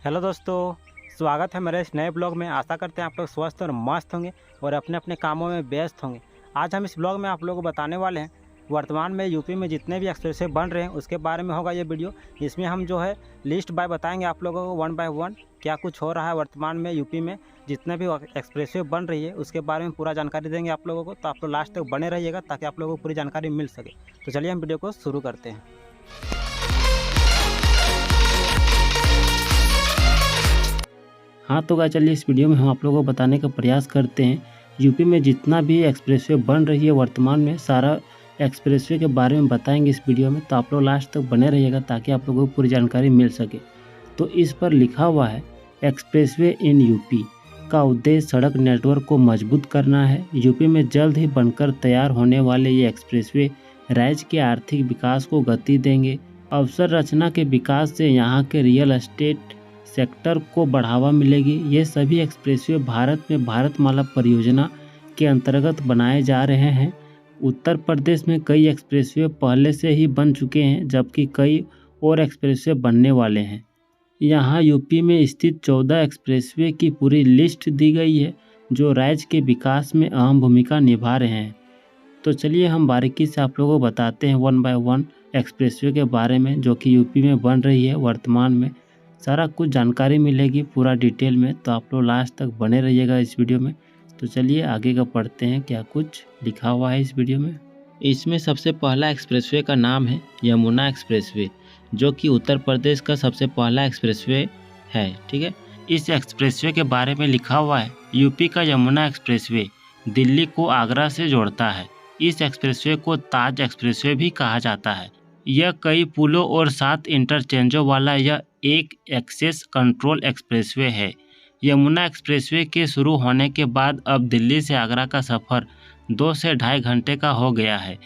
Hello दोस्तों, स्वागत है मेरे इस नए ब्लॉग में। आशा करते हैं आप लोग स्वस्थ और मस्त होंगे और अपने अपने कामों में व्यस्त होंगे। आज हम इस ब्लॉग में आप लोगों को बताने वाले हैं वर्तमान में यूपी में जितने भी एक्सप्रेसवे बन रहे हैं उसके बारे में होगा ये वीडियो। इसमें हम जो है लिस्ट बाय बताएंगे आप लोगों को वन बाय वन क्या कुछ हो रहा है वर्तमान में यूपी में जितने भी एक्सप्रेसवे बन रही है उसके बारे में पूरा जानकारी देंगे आप लोगों को। तो आप लोग लास्ट तक बने रहिएगा ताकि आप लोगों को पूरी जानकारी मिल सके। तो चलिए हम वीडियो को शुरू करते हैं। हाँ तो गाइस चलिए इस वीडियो में हम आप लोगों को बताने का प्रयास करते हैं यूपी में जितना भी एक्सप्रेसवे बन रही है वर्तमान में सारा एक्सप्रेसवे के बारे में बताएंगे इस वीडियो में। तो आप लोग लास्ट तक बने रहिएगा ताकि आप लोगों को पूरी जानकारी मिल सके। तो इस पर लिखा हुआ है एक्सप्रेसवे इन यूपी का उद्देश्य सड़क नेटवर्क को मजबूत करना है। यूपी में जल्द ही बनकर तैयार होने वाले ये एक्सप्रेसवे राज्य के आर्थिक विकास को गति देंगे। अवसर रचना के विकास से यहाँ के रियल एस्टेट सेक्टर को बढ़ावा मिलेगी। ये सभी एक्सप्रेसवे भारत में भारतमाला परियोजना के अंतर्गत बनाए जा रहे हैं। उत्तर प्रदेश में कई एक्सप्रेसवे पहले से ही बन चुके हैं जबकि कई और एक्सप्रेसवे बनने वाले हैं। यहाँ यूपी में स्थित 14 एक्सप्रेसवे की पूरी लिस्ट दी गई है जो राज्य के विकास में अहम भूमिका निभा रहे हैं। तो चलिए हम बारीकी से आप लोगों को बताते हैं वन बाय वन एक्सप्रेसवे के बारे में जो कि यूपी में बन रही है वर्तमान में। सारा कुछ जानकारी मिलेगी पूरा डिटेल में, तो आप लोग लास्ट तक बने रहिएगा इस वीडियो में। तो चलिए आगे का पढ़ते हैं क्या कुछ लिखा हुआ है इस वीडियो में। इसमें सबसे पहला एक्सप्रेसवे का नाम है यमुना एक्सप्रेसवे जो कि उत्तर प्रदेश का सबसे पहला एक्सप्रेसवे है। ठीक है, इस एक्सप्रेसवे के बारे में लिखा हुआ है यूपी का यमुना एक्सप्रेसवे दिल्ली को आगरा से जोड़ता है। इस एक्सप्रेसवे को ताज एक्सप्रेसवे भी कहा जाता है। यह कई पुलों और 7 इंटरचेंजों वाला यह एक एक्सेस कंट्रोल एक्सप्रेसवे है। यमुना एक्सप्रेसवे के शुरू होने के बाद अब दिल्ली से आगरा का सफ़र 2 से ढाई घंटे का हो गया है।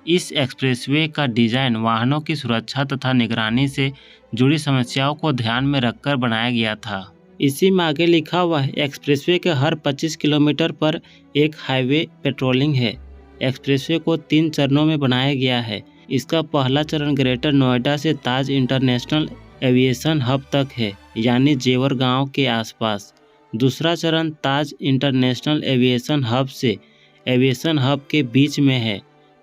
इस एक्सप्रेसवे का डिज़ाइन वाहनों की सुरक्षा तथा निगरानी से जुड़ी समस्याओं को ध्यान में रखकर बनाया गया था। इसी में आगे लिखा हुआ है एक्सप्रेसवे के हर 25 किलोमीटर पर एक हाईवे पेट्रोलिंग है। एक्सप्रेसवे को 3 चरणों में बनाया गया है। इसका पहला चरण ग्रेटर नोएडा से ताज इंटरनेशनल एविएशन हब तक है यानी जेवर गांव के आसपास। दूसरा चरण ताज इंटरनेशनल एविएशन हब से एविएशन हब के बीच में है।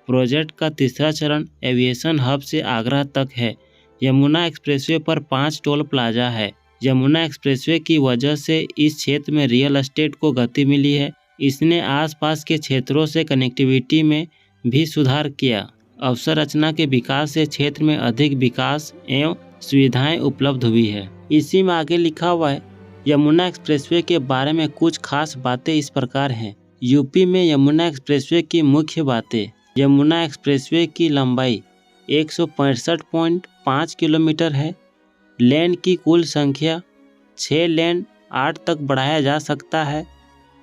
प्रोजेक्ट का तीसरा चरण एविएशन हब से आगरा तक है। यमुना एक्सप्रेसवे पर 5 टोल प्लाजा है। यमुना एक्सप्रेसवे की वजह से इस क्षेत्र में रियल एस्टेट को गति मिली है। इसने आसपास के क्षेत्रों से कनेक्टिविटी में भी सुधार किया। अवसर रचना के विकास से क्षेत्र में अधिक विकास एवं सुविधाएं उपलब्ध हुई है। इसी में आगे लिखा हुआ है यमुना एक्सप्रेसवे के बारे में कुछ खास बातें इस प्रकार हैं। यूपी में यमुना एक्सप्रेसवे की मुख्य बातें। यमुना एक्सप्रेसवे की लंबाई 165.5 किलोमीटर है। लेन की कुल संख्या 6 लेन 8 तक बढ़ाया जा सकता है।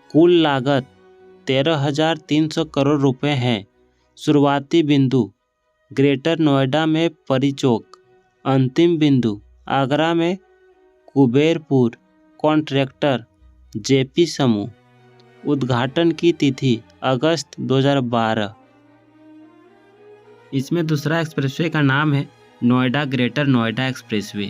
कुल लागत 13,300 करोड़ रुपए है। शुरुआती बिंदु ग्रेटर नोएडा में परी चौक, अंतिम बिंदु आगरा में कुबेरपुर। कॉन्ट्रैक्टर जेपी समूह। उद्घाटन की तिथि अगस्त 2012। इसमें दूसरा एक्सप्रेसवे का नाम है नोएडा ग्रेटर नोएडा एक्सप्रेसवे।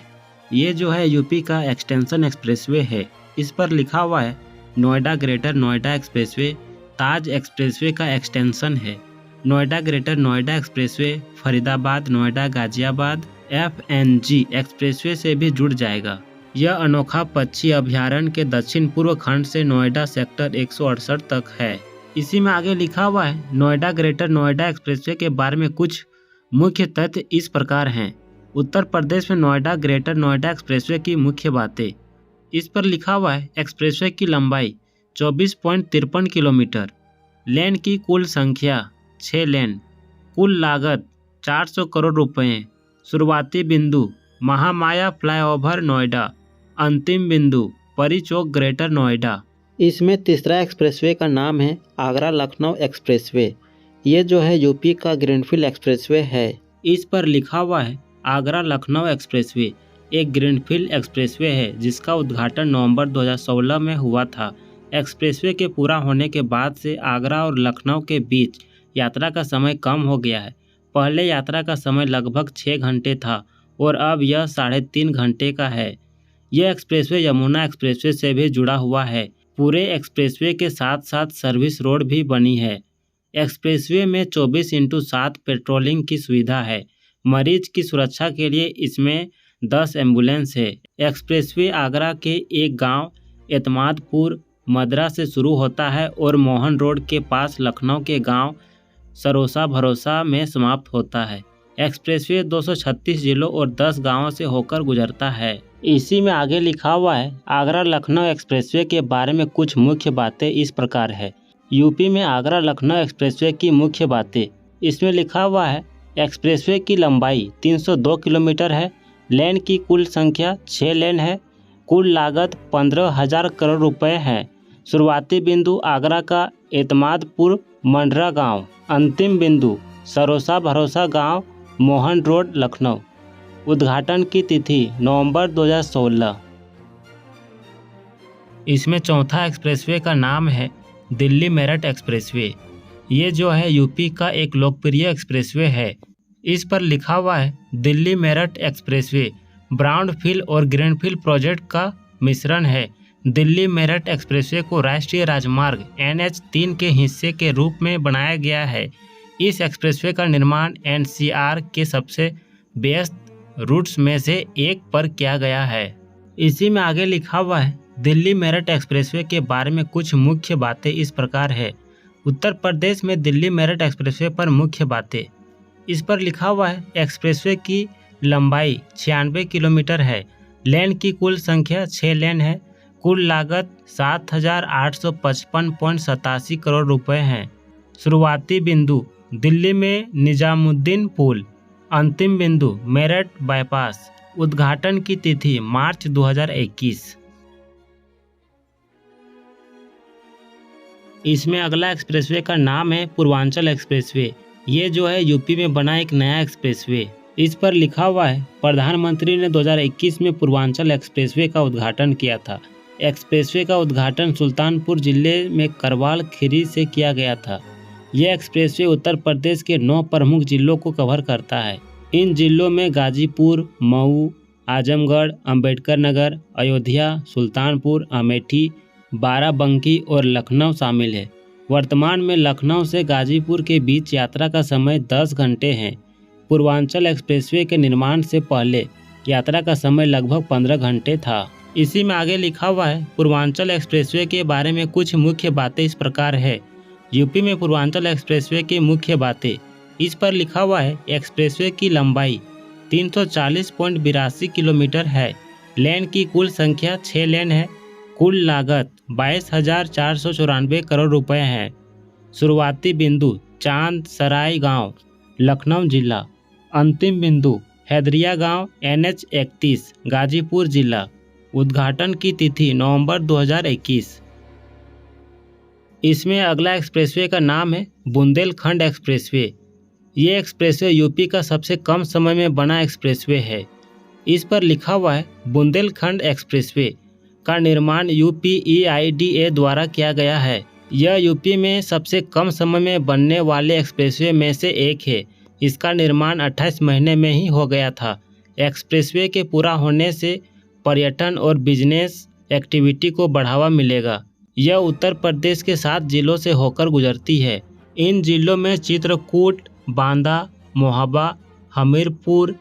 ये जो है यूपी का एक्सटेंशन एक्सप्रेसवे है। इस पर लिखा हुआ है नोएडा ग्रेटर नोएडा एक्सप्रेसवे ताज एक्सप्रेसवे का एक्सटेंशन है। Noida greater Noida expressway Faridabad Noida Ghaziabad FNG expressway से भी जुड़ जाएगा। यह अनोखा पक्षी अभयारण्य के दक्षिण पूर्व खंड से नोएडा सेक्टर 168 तक है। इसी में आगे लिखा हुआ है नोएडा ग्रेटर नोएडा एक्सप्रेसवे के बारे में कुछ मुख्य तथ्य इस प्रकार हैं। उत्तर प्रदेश में नोएडा ग्रेटर नोएडा एक्सप्रेसवे की मुख्य बातें। इस पर लिखा हुआ है एक्सप्रेसवे की लंबाई 24.53 किलोमीटर। लेन की कुल संख्या 6 लेन। कुल लागत 400 करोड़ रुपए। शुरुआती बिंदु महामाया फ्लाईओवर नोएडा। अंतिम बिंदु परी चौक ग्रेटर नोएडा। इसमें तीसरा एक्सप्रेसवे का नाम है आगरा लखनऊ एक्सप्रेसवे। ये जो है यूपी का ग्रीनफील्ड एक्सप्रेसवे है। इस पर लिखा हुआ है आगरा लखनऊ एक्सप्रेसवे एक ग्रीनफील्ड एक्सप्रेसवे है जिसका उद्घाटन नवंबर 2016 में हुआ था। एक्सप्रेसवे के पूरा होने के बाद से आगरा और लखनऊ के बीच यात्रा का समय कम हो गया है। पहले यात्रा का समय लगभग 6 घंटे था और अब यह 3.5 घंटे का है। यह एक्सप्रेसवे यमुना एक्सप्रेसवे से भी जुड़ा हुआ है। पूरे एक्सप्रेसवे के साथ साथ सर्विस रोड भी बनी है। एक्सप्रेसवे में 24/7 पेट्रोलिंग की सुविधा है। मरीज की सुरक्षा के लिए इसमें 10 एम्बुलेंस है। एक्सप्रेसवे आगरा के एक गांव एतमादपुर मदरा से शुरू होता है और मोहन रोड के पास लखनऊ के गांव सरोसा भरोसा में समाप्त होता है। एक्सप्रेसवे 236 जिलों और 10 गांवों से होकर गुजरता है। इसी में आगे लिखा हुआ है आगरा लखनऊ एक्सप्रेसवे के बारे में कुछ मुख्य बातें इस प्रकार है। यूपी में आगरा लखनऊ एक्सप्रेसवे की मुख्य बातें, इसमें लिखा हुआ है एक्सप्रेसवे की लंबाई 302 किलोमीटर है। लेन की कुल संख्या 6 लेन है। कुल लागत 15,000 करोड़ रुपए है। शुरुआती बिंदु आगरा का एतमादपुर मंडरा गांव, अंतिम बिंदु सरोसा भरोसा गांव, मोहन रोड, लखनऊ। उद्घाटन की तिथि नवंबर 2016। इसमें चौथा एक्सप्रेसवे का नाम है दिल्ली मेरठ एक्सप्रेसवे। ये जो है यूपी का एक लोकप्रिय एक्सप्रेसवे है। इस पर लिखा हुआ है दिल्ली मेरठ एक्सप्रेसवे ब्राउनफील्ड और ग्रीनफील्ड प्रोजेक्ट का मिश्रण है। दिल्ली मेरठ एक्सप्रेसवे को राष्ट्रीय राजमार्ग NH-3 के हिस्से के रूप में बनाया गया है। इस एक्सप्रेसवे का निर्माण NCR के सबसे व्यस्त रूट्स में से एक पर किया गया है। इसी में आगे लिखा हुआ है दिल्ली मेरठ एक्सप्रेसवे के बारे में कुछ मुख्य बातें इस प्रकार है। उत्तर प्रदेश में दिल्ली मेरठ एक्सप्रेसवे पर मुख्य बातें, इस पर लिखा हुआ है एक्सप्रेसवे की लंबाई 96 किलोमीटर है। लेन की कुल संख्या 6 लेन है। कुल लागत 7,855.87 करोड़ रुपए है। शुरुआती बिंदु दिल्ली में निजामुद्दीन पुल, अंतिम बिंदु मेरठ बाईपास। उद्घाटन की तिथि मार्च 2021। इसमें अगला एक्सप्रेसवे का नाम है पूर्वांचल एक्सप्रेसवे। ये जो है यूपी में बना एक नया एक्सप्रेसवे। इस पर लिखा हुआ है प्रधानमंत्री ने 2021 में पूर्वांचल एक्सप्रेसवे का उद्घाटन किया था। एक्सप्रेसवे का उद्घाटन सुल्तानपुर जिले में करवाल खीरी से किया गया था। यह एक्सप्रेसवे उत्तर प्रदेश के 9 प्रमुख जिलों को कवर करता है। इन जिलों में गाजीपुर, मऊ, आजमगढ़, अंबेडकर नगर, अयोध्या, सुल्तानपुर, अमेठी, बाराबंकी और लखनऊ शामिल है। वर्तमान में लखनऊ से गाजीपुर के बीच यात्रा का समय 10 घंटे है। पूर्वांचल एक्सप्रेसवे के निर्माण से पहले यात्रा का समय लगभग 15 घंटे था। इसी में आगे लिखा हुआ है पूर्वांचल एक्सप्रेसवे के बारे में कुछ मुख्य बातें इस प्रकार है। यूपी में पूर्वांचल एक्सप्रेसवे की मुख्य बातें, इस पर लिखा हुआ है एक्सप्रेसवे की लंबाई 340.82 किलोमीटर है। लेन की कुल संख्या 6 लेन है। कुल लागत 22,494 करोड़ रुपए है। शुरुआती बिंदु चांद सराय गांव, लखनऊ जिला। अंतिम बिंदु हैदरिया गांव, NH-31, गाजीपुर जिला। उद्घाटन की तिथि नवंबर 2021। इसमें अगला एक्सप्रेसवे का नाम है बुंदेलखंड एक्सप्रेसवे। ये एक्सप्रेसवे यूपी का सबसे कम समय में बना एक्सप्रेसवे है। इस पर लिखा हुआ है बुंदेलखंड एक्सप्रेसवे का निर्माण UPEIDA द्वारा किया गया है। यह यूपी में सबसे कम समय में बनने वाले एक्सप्रेसवे में से एक है। इसका निर्माण 28 महीने में ही हो गया था। एक्सप्रेसवे के पूरा होने से पर्यटन और बिजनेस एक्टिविटी को बढ़ावा मिलेगा। यह उत्तर प्रदेश के 7 जिलों से होकर गुजरती है। इन जिलों में चित्रकूट, बांदा, मोहाबा, हमीरपुर,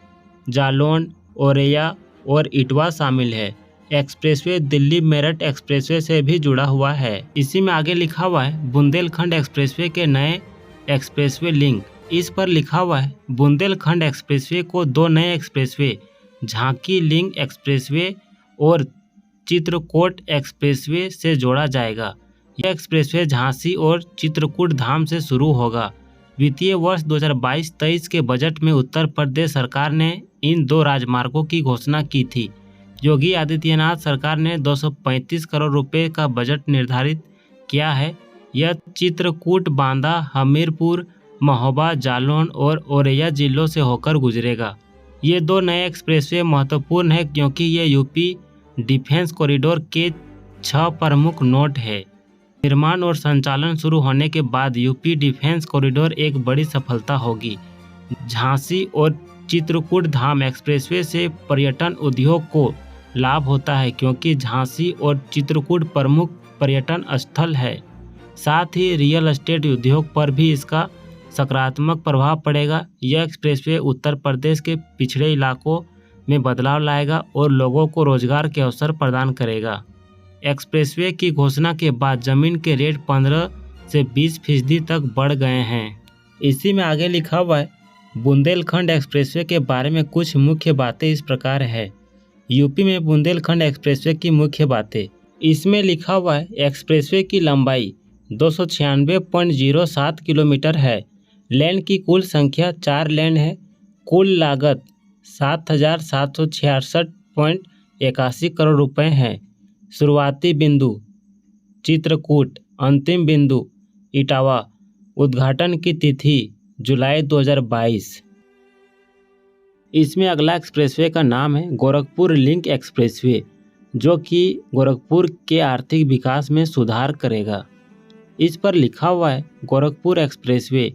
जालौन, औरैया और इटवा शामिल है। एक्सप्रेसवे दिल्ली मेरठ एक्सप्रेसवे से भी जुड़ा हुआ है। इसी में आगे लिखा हुआ है बुंदेलखंड एक्सप्रेसवे के नए एक्सप्रेसवे लिंक। इस पर लिखा हुआ है बुंदेलखंड एक्सप्रेसवे को 2 नए एक्सप्रेसवे झांकी लिंक एक्सप्रेसवे और चित्रकूट एक्सप्रेसवे से जोड़ा जाएगा। यह एक्सप्रेसवे झांसी और चित्रकूट धाम से शुरू होगा। वित्तीय वर्ष 2022-23 के बजट में उत्तर प्रदेश सरकार ने इन 2 राजमार्गों की घोषणा की थी। योगी आदित्यनाथ सरकार ने 235 करोड़ रुपए का बजट निर्धारित किया है। यह चित्रकूट, बांदा, हमीरपुर, महोबा, जालौन और औरैया जिलों से होकर गुजरेगा। ये 2 नए एक्सप्रेसवे महत्वपूर्ण है क्योंकि ये यूपी डिफेंस कॉरिडोर के 6 प्रमुख नोड है। निर्माण और संचालन शुरू होने के बाद यूपी डिफेंस कॉरिडोर एक बड़ी सफलता होगी। झांसी और चित्रकूट धाम एक्सप्रेसवे से पर्यटन उद्योग को लाभ होता है क्योंकि झांसी और चित्रकूट प्रमुख पर्यटन स्थल है। साथ ही रियल एस्टेट उद्योग पर भी इसका सकारात्मक प्रभाव पड़ेगा। यह एक्सप्रेसवे उत्तर प्रदेश के पिछड़े इलाकों में बदलाव लाएगा और लोगों को रोजगार के अवसर प्रदान करेगा। एक्सप्रेसवे की घोषणा के बाद जमीन के रेट 15 से 20% तक बढ़ गए हैं। इसी में आगे लिखा हुआ है, बुंदेलखंड एक्सप्रेसवे के बारे में कुछ मुख्य बातें इस प्रकार है। यूपी में बुंदेलखंड एक्सप्रेसवे की मुख्य बातें, इसमें लिखा हुआ है एक्सप्रेसवे की लंबाई 296.07 किलोमीटर है। लेन की कुल संख्या 4 लेन है। कुल लागत 7,766.81 करोड़ रुपए है। शुरुआती बिंदु चित्रकूट, अंतिम बिंदु इटावा। उद्घाटन की तिथि जुलाई 2022। इसमें अगला एक्सप्रेसवे का नाम है गोरखपुर लिंक एक्सप्रेसवे, जो कि गोरखपुर के आर्थिक विकास में सुधार करेगा। इस पर लिखा हुआ है गोरखपुर एक्सप्रेसवे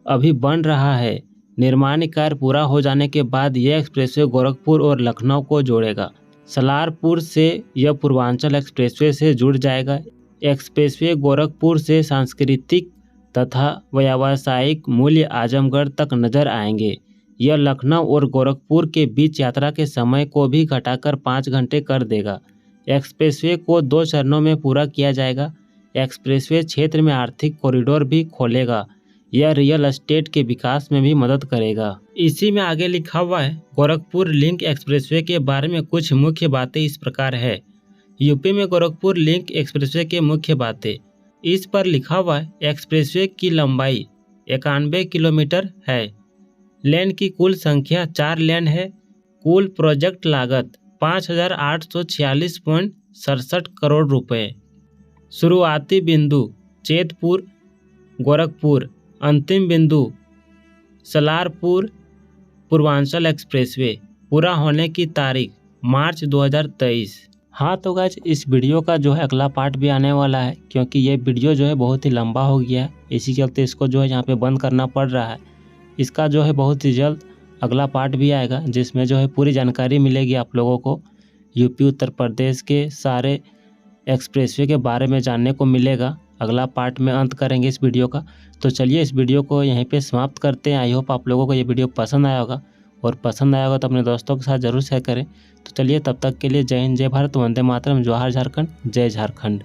अभी बन रहा है। निर्माण कार्य पूरा हो जाने के बाद यह एक्सप्रेसवे गोरखपुर और लखनऊ को जोड़ेगा। सलारपुर से यह पूर्वांचल एक्सप्रेसवे से जुड़ जाएगा। एक्सप्रेसवे गोरखपुर से सांस्कृतिक तथा व्यावसायिक मूल्य आजमगढ़ तक नजर आएंगे। यह लखनऊ और गोरखपुर के बीच यात्रा के समय को भी घटाकर 5 घंटे कर देगा। एक्सप्रेसवे को 2 चरणों में पूरा किया जाएगा। एक्सप्रेसवे क्षेत्र में आर्थिक कॉरिडोर भी खोलेगा। यह रियल एस्टेट के विकास में भी मदद करेगा। इसी में आगे लिखा हुआ है गोरखपुर लिंक एक्सप्रेसवे के बारे में कुछ मुख्य बातें इस प्रकार है। यूपी में गोरखपुर लिंक एक्सप्रेसवे के मुख्य बातें, इस पर लिखा हुआ है एक्सप्रेसवे की लंबाई 91 किलोमीटर है। लेन की कुल संख्या 4 लेन है। कुल प्रोजेक्ट लागत 5,846.67 करोड़ रुपए। शुरुआती बिंदु चैतपुर गोरखपुर, अंतिम बिंदु सलारपुर। पूर्वांचल एक्सप्रेसवे पूरा होने की तारीख मार्च 2023। हाँ तो गाइस, इस वीडियो का जो है अगला पार्ट भी आने वाला है, क्योंकि ये वीडियो जो है बहुत ही लंबा हो गया है। इसी के चलते इसको जो है यहाँ पे बंद करना पड़ रहा है। इसका जो है बहुत ही जल्द अगला पार्ट भी आएगा, जिसमें जो है पूरी जानकारी मिलेगी आप लोगों को। यूपी उत्तर प्रदेश के सारे एक्सप्रेसवे के बारे में जानने को मिलेगा। अगला पार्ट में अंत करेंगे इस वीडियो का। तो चलिए इस वीडियो को यहीं पे समाप्त करते हैं। आई होप आप लोगों को ये वीडियो पसंद आया होगा, और पसंद आया होगा तो अपने दोस्तों के साथ ज़रूर शेयर करें। तो चलिए तब तक के लिए जय हिंद, जय भारत, वंदे मातरम, जोहार झारखंड, जय झारखंड।